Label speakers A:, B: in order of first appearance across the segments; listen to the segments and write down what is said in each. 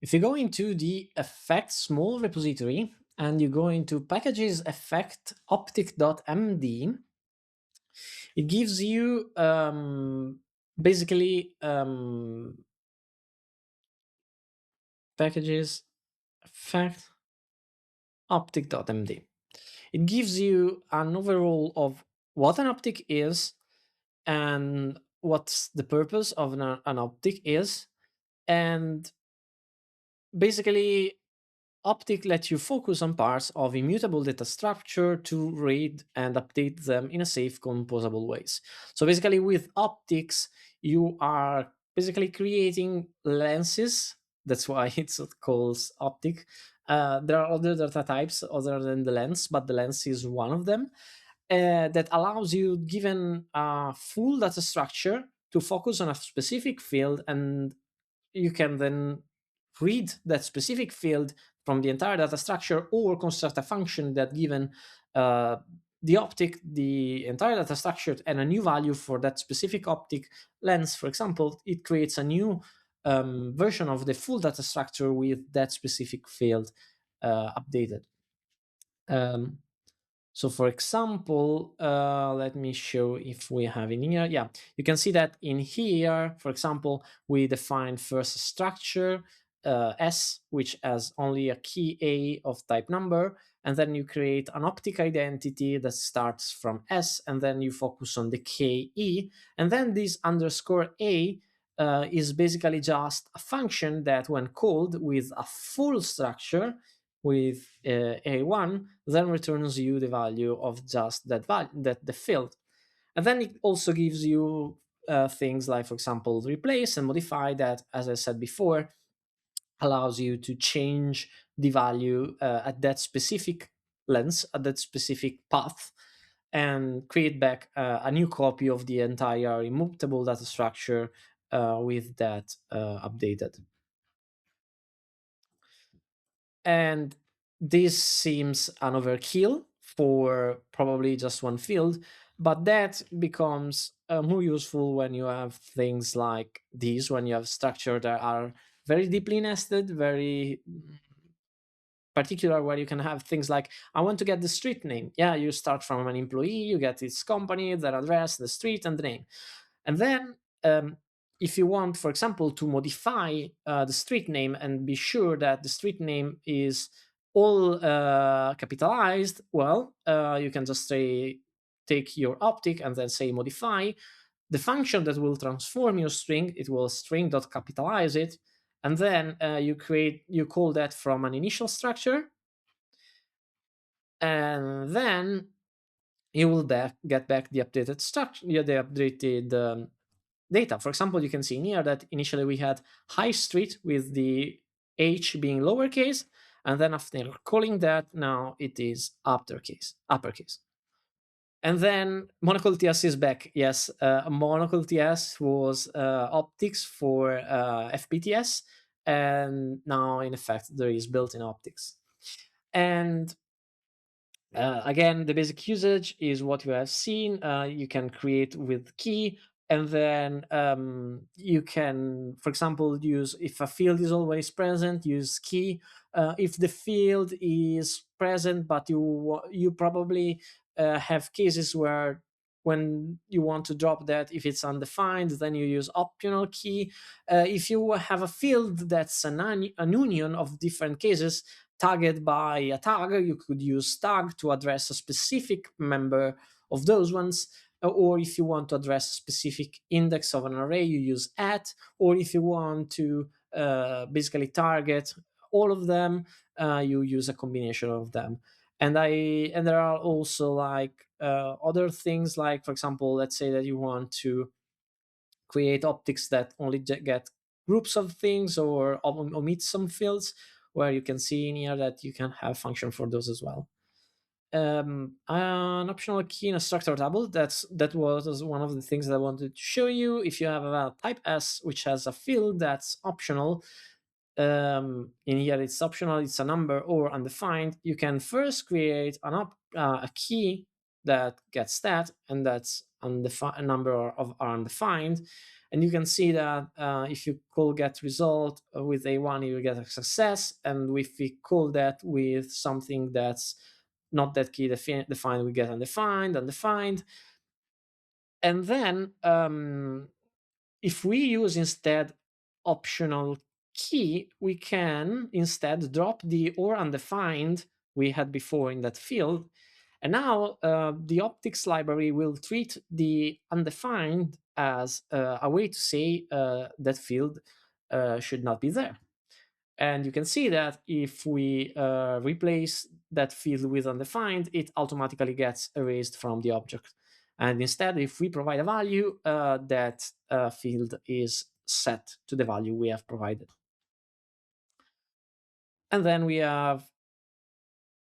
A: If you go into the effect small repository and you go into packages effect optic.md, it gives you basically packages effect optic.md. It gives you an overall of what an optic is and what's the purpose of an optic is. And basically, optic lets you focus on parts of immutable data structure to read and update them in a safe, composable ways. So basically, with optics, you are basically creating lenses. That's why it's called optic. There are other data types other than the lens, but the lens is one of them that allows you, given a full data structure, to focus on a specific field, and you can then read that specific field from the entire data structure or construct a function that, given uh, the optic, the entire data structure, and a new value for that specific optic lens, for example, it creates a new version of the full data structure with that specific field updated. Um, so for example, let me show if we have in here. Yeah, you can see that in here, for example, we define first a structure S, which has only a key A of type number, and then you create an optic identity that starts from S, and then you focus on the KE, and then this underscore A is basically just a function that, when called with a full structure, with a1, then returns you the value of just that value, that the field. And then it also gives you things like, for example, replace and modify, that, as I said before, allows you to change the value at that specific lens, at that specific path, and create back a new copy of the entire immutable data structure with that updated. And this seems an overkill for probably just one field, but that becomes more useful when you have things like these, when you have structure that are very deeply nested, very particular, where you can have things like, I want to get the street name. Yeah, you start from an employee, you get its company, their address, the street, and the name. And then if you want, for example, to modify the street name and be sure that the street name is all capitalized, well, you can just say, take your optic and then say modify. The function that will transform your string, it will string.capitalize it, and then you call that from an initial structure, and then you will get back the updated structure, yeah, the updated data. For example, you can see in here that initially we had high street with the h being lowercase, and then after calling that, now it is uppercase. And then Monocle TS is back. Yes, Monocle TS was optics for FPTS, and now in effect there is built-in optics. And again, the basic usage is what you have seen. You can create with key, and then you can, for example, use, if a field is always present, use key. If the field is present, but you probably have cases where, when you want to drop that, if it's undefined, then you use optional key. If you have a field that's an union of different cases, tagged by a tag, you could use tag to address a specific member of those ones. Or if you want to address a specific index of an array, you use at. Or if you want to basically target all of them, you use a combination of them. And there are also like other things, like, for example, let's say that you want to create optics that only get groups of things, or omit some fields, where you can see in here that you can have function for those as well. An optional key in a structure table, that was one of the things that I wanted to show you. If you have a type S which has a field that's optional, in here it's optional, it's a number or undefined, you can first create a key that gets that, and that's a number of are undefined. And you can see that if you call get result with a1, you get a success, and if we call that with something that's not that key defined, we get undefined. And then if we use instead optional key, we can instead drop the or undefined we had before in that field. And now the optics library will treat the undefined as a way to say that field should not be there. And you can see that if we replace that field with undefined, it automatically gets erased from the object. And instead, if we provide a value, that field is set to the value we have provided. And then we have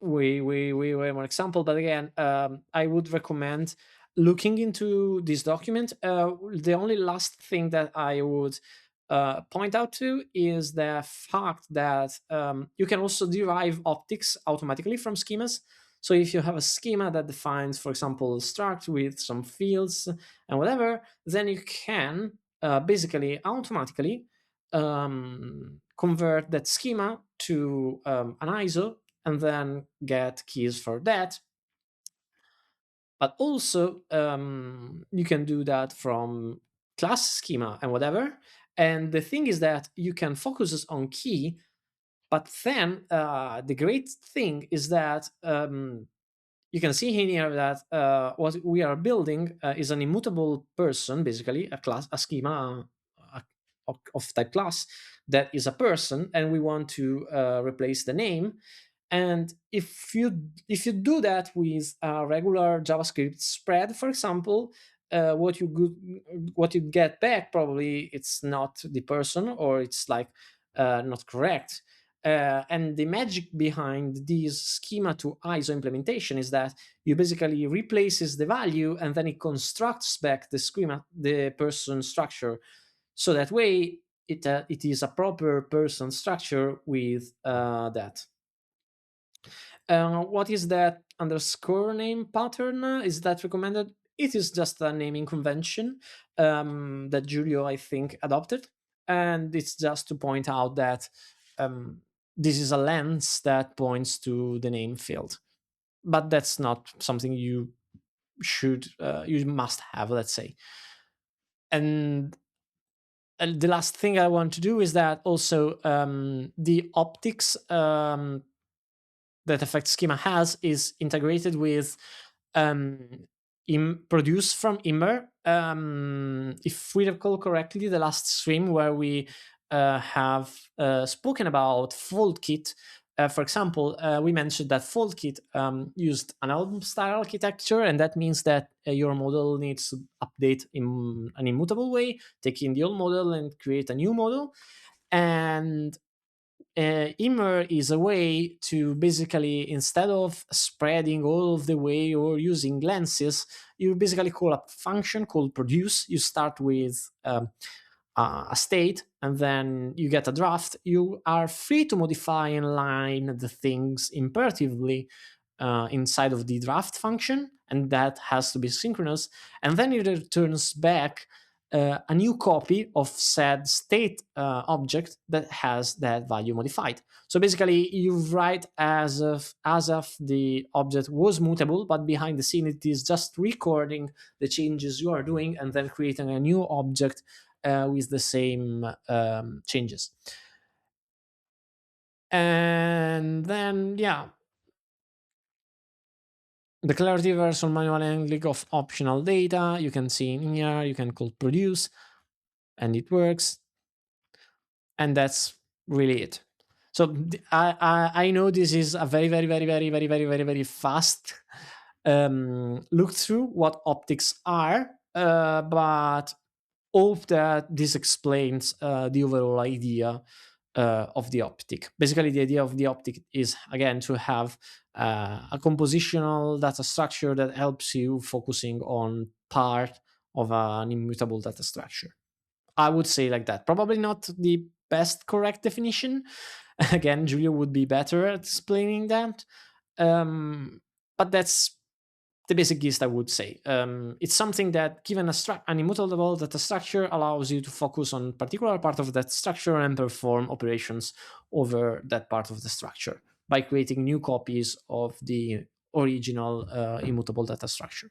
A: we one example, but again, I would recommend looking into this document. The only last thing that I would point out to is the fact that you can also derive optics automatically from schemas. So if you have a schema that defines, for example, struct with some fields and whatever, then you can basically automatically convert that schema to an ISO and then get keys for that. But also, you can do that from class schema and whatever. And the thing is that you can focus on key, but then the great thing is that you can see here that what we are building is an immutable person, basically a class, a schema of type class that is a person, and we want to replace the name. And if you do that with a regular JavaScript spread, for example, what you get back probably it's not the person, or it's like not correct. And the magic behind this schema to ISO implementation is that you basically replaces the value and then it constructs back the schema, the person structure, so that way it is a proper person structure with that. What is that underscore name pattern? Is that recommended? It is just a naming convention that Giulio, I think, adopted. And it's just to point out that this is a lens that points to the name field. But that's not something you must have, let's say. And the last thing I want to do is that also the optics that effect schema has is integrated with produced from immer. If we recall correctly, the last stream where we have spoken about foldkit, for example, we mentioned that foldkit used an album style architecture, and that means that your model needs to update in an immutable way, take in the old model and create a new model. And immer is a way to basically, instead of spreading all of the way or using lenses, you basically call a function called produce. You start with a state and then you get a draft. You are free to modify and line the things imperatively inside of the draft function, and that has to be synchronous. And then it returns back a new copy of said state object that has that value modified. So basically, you write as if the object was mutable, but behind the scene, it is just recording the changes you are doing and then creating a new object with the same changes. And then, yeah, declarative versus manual handling of optional data. You can see in here, you can call produce, and it works. And that's really it. So I know this is a very fast look through what optics are, but hope that this explains the overall idea of the optic. Basically, the idea of the optic is, again, to have a compositional data structure that helps you focusing on part of an immutable data structure. I would say like that. Probably not the best correct definition. Again, Giulio would be better at explaining that. But that's the basic gist, I would say. It's something that, given an immutable data structure, allows you to focus on particular part of that structure and perform operations over that part of the structure by creating new copies of the original immutable data structure.